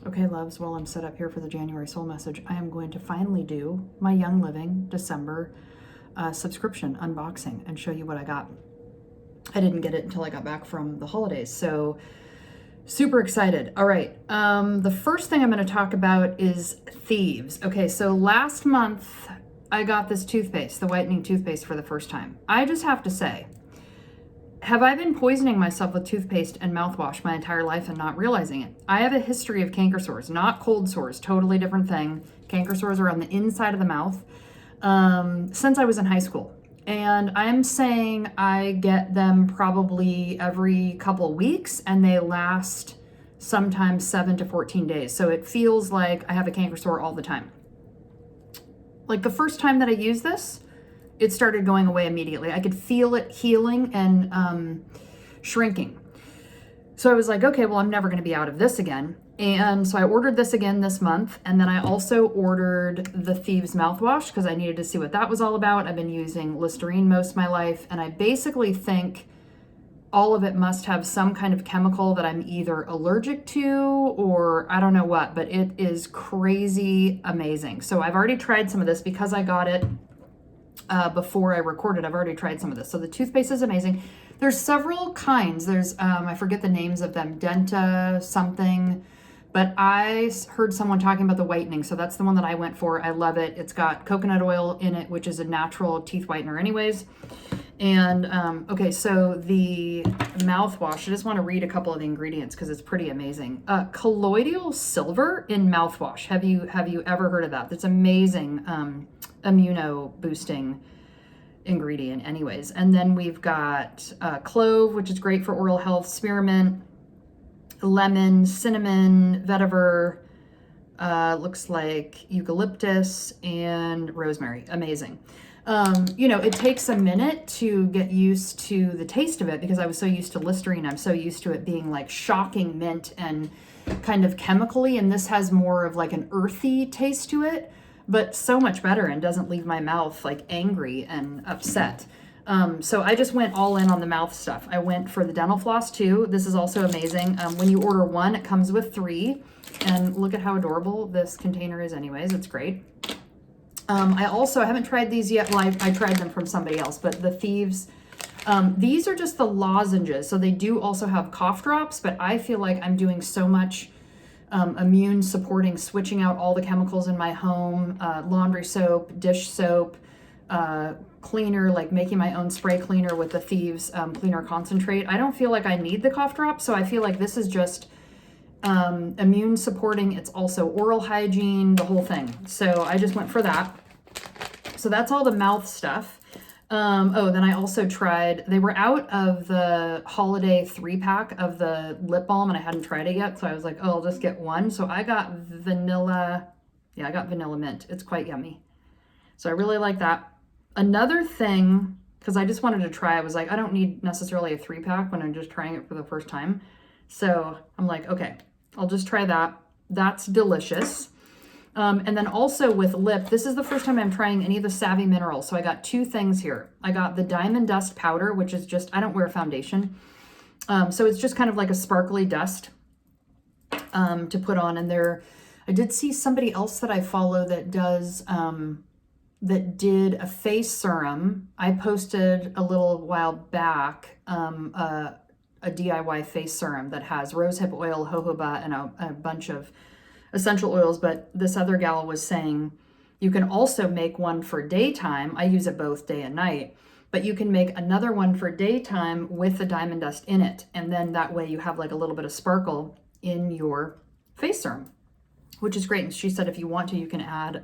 Okay, loves, while I'm set up here for the January soul message, I am going to finally do my Young Living December subscription unboxing and show you what I got. I didn't get it until I got back from the holidays, so super excited. All right, the first thing I'm going to talk about is Thieves. Okay, so last month I got this toothpaste, the whitening toothpaste, for the first time. I just have to say, have I been poisoning myself with toothpaste and mouthwash my entire life and not realizing it? I have a history of canker sores, not cold sores, totally different thing. Canker sores are on the inside of the mouth since I was in high school. And I'm saying I get them probably every couple weeks, and they last sometimes 7 to 14 days. So it feels like I have a canker sore all the time. Like the first time that I used this, it started going away immediately. I could feel it healing and shrinking. So I was like, okay, well, I'm never going to be out of this again. And so I ordered this again this month. And then I also ordered the Thieves mouthwash because I needed to see what that was all about. I've been using Listerine most of my life. And I basically think all of it must have some kind of chemical that I'm either allergic to or I don't know what, but it is crazy amazing. So I've already tried some of this because I got it before I recorded. I've already tried some of this. So the toothpaste is amazing. There's several kinds. There's, I forget the names of them, Denta something, but I heard someone talking about the whitening. So that's the one that I went for. I love it. It's got coconut oil in it, which is a natural teeth whitener anyways. And, okay, so the mouthwash, I just want to read a couple of the ingredients because it's pretty amazing. Colloidal silver in mouthwash. Have you ever heard of that? That's amazing. Immuno boosting ingredient anyways. And then we've got clove, which is great for oral health, spearmint, lemon, cinnamon, vetiver, looks like eucalyptus, and rosemary. Amazing. It takes a minute to get used to the taste of it because I was so used to Listerine. I'm so used to it being like shocking mint and kind of chemically, and this has more of like an earthy taste to it, but so much better and doesn't leave my mouth like angry and upset. So I just went all in on the mouth stuff. I went for the dental floss too. This is also amazing. When you order one, it comes with 3. And look at how adorable this container is anyways. It's great. I haven't tried these yet. Well, I tried them from somebody else, but the Thieves, these are just the lozenges. So they do also have cough drops, but I feel like I'm doing so much immune supporting, switching out all the chemicals in my home, laundry soap, dish soap, cleaner, like making my own spray cleaner with the Thieves cleaner concentrate. I don't feel like I need the cough drop, so I feel like this is just immune supporting. It's also oral hygiene, the whole thing. So I just went for that. So that's all the mouth stuff. Then I also tried, they were out of the holiday 3-pack of the lip balm and I hadn't tried it yet. So I was like, oh, I'll just get one. So I got vanilla mint. It's quite yummy. So I really like that. Another thing, because I just wanted to try, I was like, I don't need necessarily a 3-pack when I'm just trying it for the first time. So I'm like, okay, I'll just try that. That's delicious. And then also with lip, this is the first time I'm trying any of the Savvy Minerals. So I got 2 things here. I got the Diamond Dust Powder, which is just, I don't wear foundation. So it's just kind of like a sparkly dust to put on. And I did see somebody else that I follow that does, that did a face serum. I posted a little while back, a DIY face serum that has rosehip oil, jojoba, and a bunch of essential oils. But this other gal was saying you can also make one for daytime. I use it both day and night, but you can make another one for daytime with the diamond dust in it. And then that way you have like a little bit of sparkle in your face serum, which is great. And she said if you want to, you can add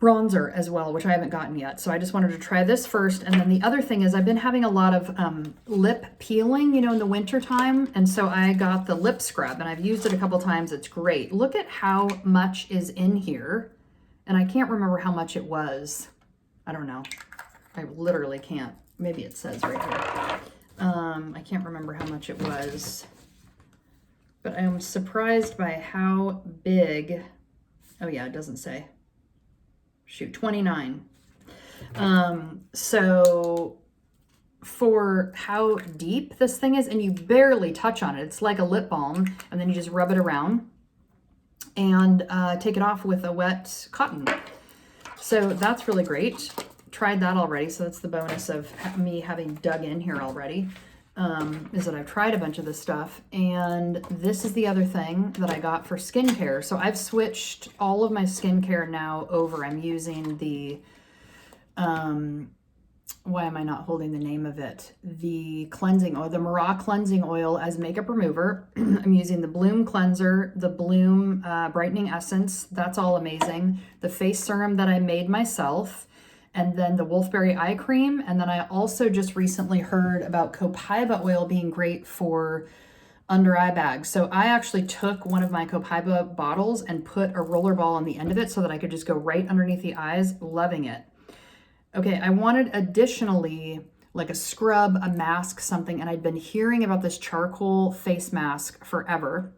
bronzer as well, which I haven't gotten yet. So I just wanted to try this first. And then the other thing is I've been having a lot of lip peeling, in the winter time. And so I got the lip scrub and I've used it a couple times. It's great. Look at how much is in here. And I can't remember how much it was. I don't know. I literally can't. Maybe it says right here. I can't remember how much it was, but I am surprised by how big. Oh yeah, it doesn't say. Shoot, 29. So for how deep this thing is, and you barely touch on it. It's like a lip balm, and then you just rub it around and take it off with a wet cotton. So that's really great. Tried that already, so that's the bonus of me having dug in here already, is that I've tried a bunch of this stuff. And this is the other thing that I got for skincare. So I've switched all of my skincare now over. I'm using the, why am I not holding the name of it? The cleansing oil, the Mara cleansing oil as makeup remover. I'm using the Bloom cleanser, the Bloom brightening essence. That's all amazing. The face serum that I made myself, and then the Wolfberry eye cream. And then I also just recently heard about copaiba oil being great for under eye bags. So I actually took one of my copaiba bottles and put a roller ball on the end of it so that I could just go right underneath the eyes. Loving it. Okay, I wanted additionally like a scrub, a mask, something, and I'd been hearing about this charcoal face mask forever.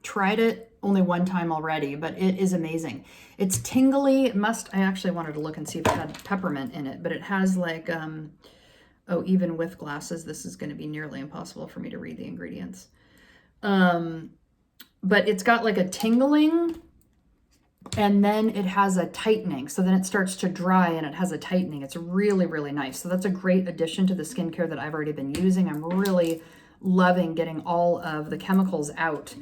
Tried it only one time already, but it is amazing. It's tingly. I actually wanted to look and see if it had peppermint in it, but it has like, oh, even with glasses, this is going to be nearly impossible for me to read the ingredients. But it's got like a tingling, and then it has a tightening. So then it starts to dry and it has a tightening. It's really, really nice. So that's a great addition to the skincare that I've already been using. I'm really loving getting all of the chemicals out.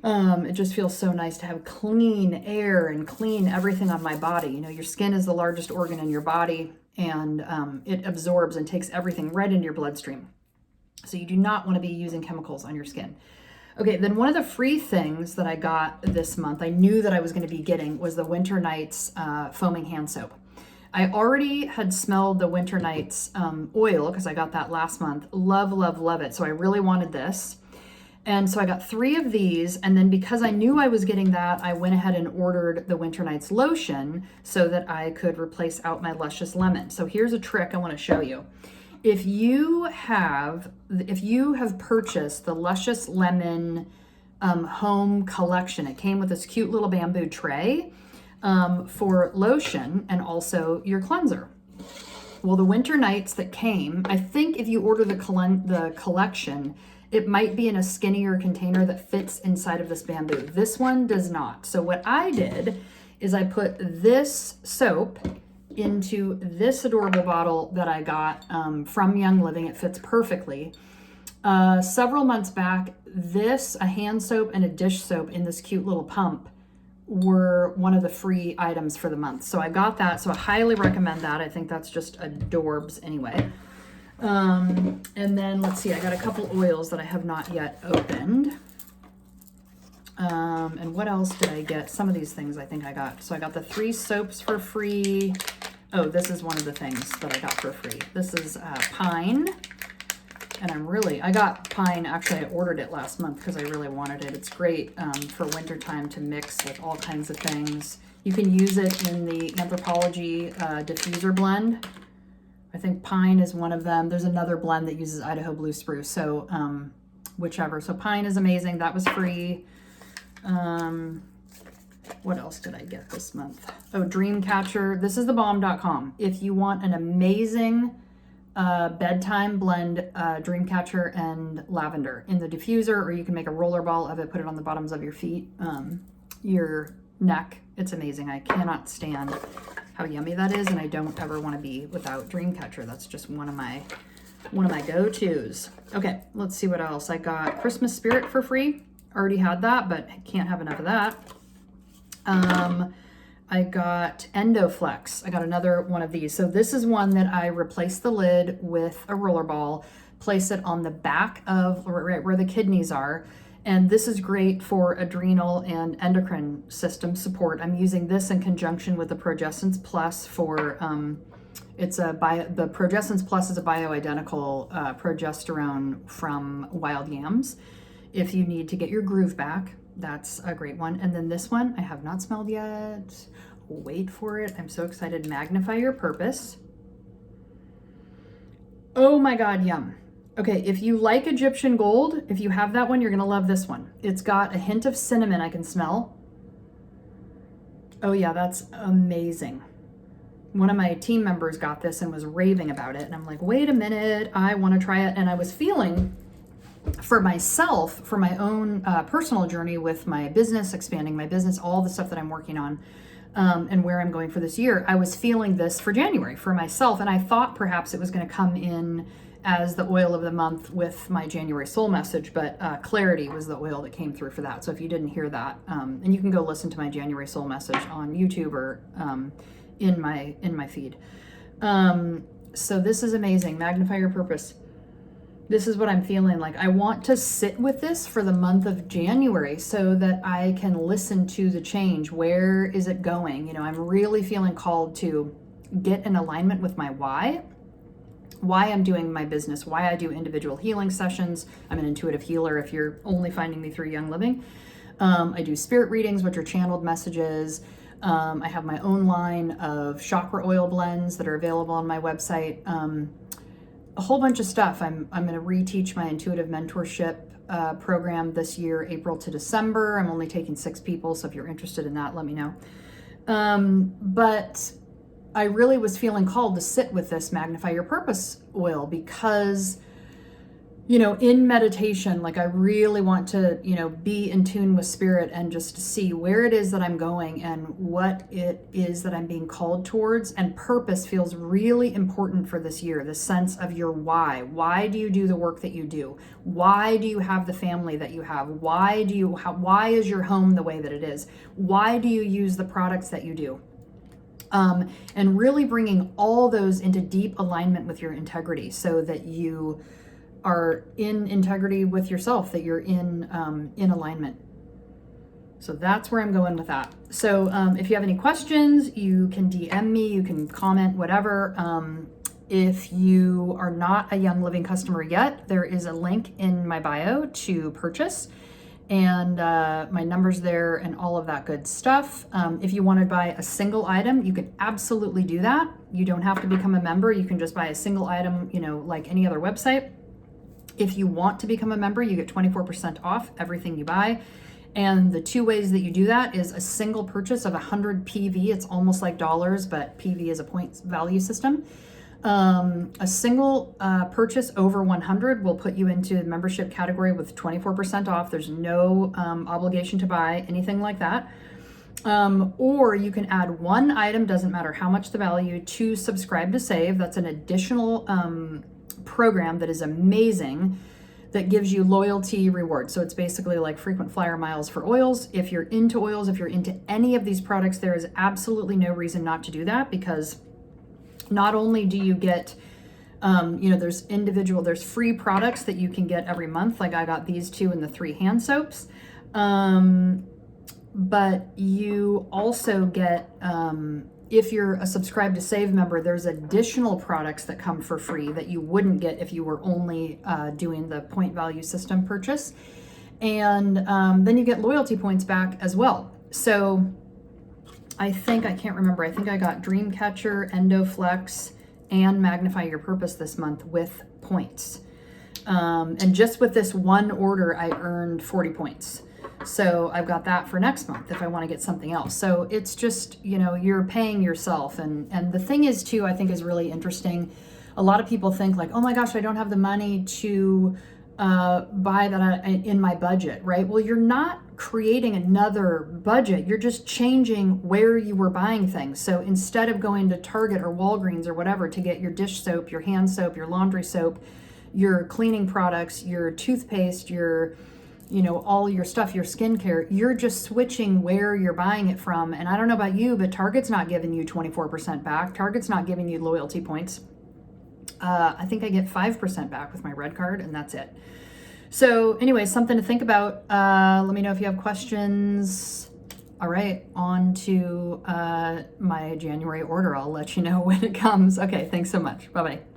It just feels so nice to have clean air and clean everything on my body. You know, your skin is the largest organ in your body, and it absorbs and takes everything right into your bloodstream. So you do not want to be using chemicals on your skin. Okay, then one of the free things that I got this month, I knew that I was going to be getting, was the Winter Nights foaming hand soap. I already had smelled the Winter Nights oil because I got that last month. Love, love, love it. So I really wanted this. And so I got 3 of these, and then because I knew I was getting that, I went ahead and ordered the Winter Nights lotion so that I could replace out my Luscious Lemon. So here's a trick I want to show you. If you have purchased the Luscious Lemon home collection, it came with this cute little bamboo tray for lotion and also your cleanser. Well, the Winter Nights that came, I think if you order the collection, it might be in a skinnier container that fits inside of this bamboo. This one does not. So what I did is I put this soap into this adorable bottle that I got from Young Living. It fits perfectly. Several months back, a hand soap and a dish soap in this cute little pump were one of the free items for the month. So I got that. So I highly recommend that. I think that's just adorbs anyway. And then let's see, I got a couple oils that I have not yet opened. And what else did I get? Some of these things I think I got. So I got the 3 soaps for free. Oh, this is one of the things that I got for free. This is pine. And I got pine, actually I ordered it last month because I really wanted it. It's great for wintertime to mix with all kinds of things. You can use it in the Anthropologie diffuser blend. I think pine is one of them. There's another blend that uses Idaho blue spruce. So whichever. So pine is amazing. That was free. What else did I get this month? Oh, Dreamcatcher. This is thebomb.com. If you want an amazing bedtime blend, Dreamcatcher and lavender in the diffuser, or you can make a roller ball of it, put it on the bottoms of your feet, your neck. It's amazing. I cannot stand how yummy that is, and I don't ever want to be without Dreamcatcher. That's just one of my go-tos. Okay, let's see what else. I got Christmas Spirit for free. Already had that, but can't have enough of that. I got Endoflex. I got another one of these. So this is one that I replaced the lid with a roller ball, place it on the back of right where the kidneys are. And this is great for adrenal and endocrine system support. I'm using this in conjunction with the Progessence Plus for, the Progessence Plus is a bioidentical progesterone from wild yams. If you need to get your groove back, that's a great one. And then this one I have not smelled yet. Wait for it. I'm so excited. Magnify Your Purpose. Oh my God, yum. Okay, if you like Egyptian gold, if you have that one, you're gonna love this one. It's got a hint of cinnamon I can smell. Oh yeah, that's amazing. one of my team members got this and was raving about it. And I'm like, wait a minute, I want to try it. And I was feeling for myself, for my own personal journey with my business, expanding my business, all the stuff that I'm working on, and where I'm going for this year, I was feeling this for January for myself. And I thought perhaps it was going to come in as the oil of the month with my January soul message, but clarity was the oil that came through for that. So if you didn't hear that, and you can go listen to my January soul message on YouTube or in my feed. So this is amazing. Magnify your purpose. This is what I'm feeling like. I want to sit with this for the month of January so that I can listen to the change. Where is it going? You know, I'm really feeling called to get in alignment with my why I'm doing my business, why I do individual healing sessions. I'm an intuitive healer if you're only finding me through Young Living. I do spirit readings, which are channeled messages. I have my own line of chakra oil blends that are available on my website. A whole bunch of stuff. I'm going to reteach my intuitive mentorship program this year, April to December. I'm only taking 6 people, so if you're interested in that, let me know. But I really was feeling called to sit with this Magnify Your Purpose oil because, you know, in meditation, like I really want to, you know, be in tune with spirit and just see where it is that I'm going and what it is that I'm being called towards. And purpose feels really important for this year, the sense of your why. Why do you do the work that you do? Why do you have the family that you have? Why is your home the way that it is? Why do you use the products that you do? And really bringing all those into deep alignment with your integrity so that you are in integrity with yourself, that you're in alignment. So that's where I'm going with that. So if you have any questions, you can DM me, you can comment, whatever. If you are not a Young Living customer yet, there is a link in my bio to purchase, and my number's there and all of that good stuff. If you want to buy a single item, you can absolutely do that. You don't have to become a member. You can just buy a single item, you know, like any other website. If you want to become a member, you get 24% off everything you buy. And the 2 ways that you do that is a single purchase of 100 PV. It's almost like dollars, but PV is a points value system. A single purchase over 100 will put you into the membership category with 24% off. There's no obligation to buy anything like that. Or you can add 1 item, doesn't matter how much the value, to subscribe to save. That's an additional program that is amazing, that gives you loyalty rewards. So it's basically like frequent flyer miles for oils. If you're into oils, if you're into any of these products, there is absolutely no reason not to do that, because not only do you get, you know, there's free products that you can get every month. Like I got these 2 and the 3 hand soaps. But you also get, if you're a subscribe to save member, there's additional products that come for free that you wouldn't get if you were only doing the point value system purchase. And then you get loyalty points back as well. So I can't remember, I think I got Dreamcatcher, EndoFlex, and Magnify Your Purpose this month with points. And just with this one order, I earned 40 points. So I've got that for next month if I want to get something else. So it's just, you know, you're paying yourself. And the thing is too, I think is really interesting. A lot of people think like, oh my gosh, I don't have the money to buy that in my budget, right? Well, you're not creating another budget. You're just changing where you were buying things. So instead of going to Target or Walgreens or whatever to get your dish soap, your hand soap, your laundry soap, your cleaning products, your toothpaste, your, you know, all your stuff, your skincare, you're just switching where you're buying it from. And I don't know about you, but Target's not giving you 24% back. Target's not giving you loyalty points. I think I get 5% back with my red card, and that's it. So anyway, something to think about. Let me know if you have questions. All right, on to my January order. I'll let you know when it comes. Okay, thanks so much. Bye-bye.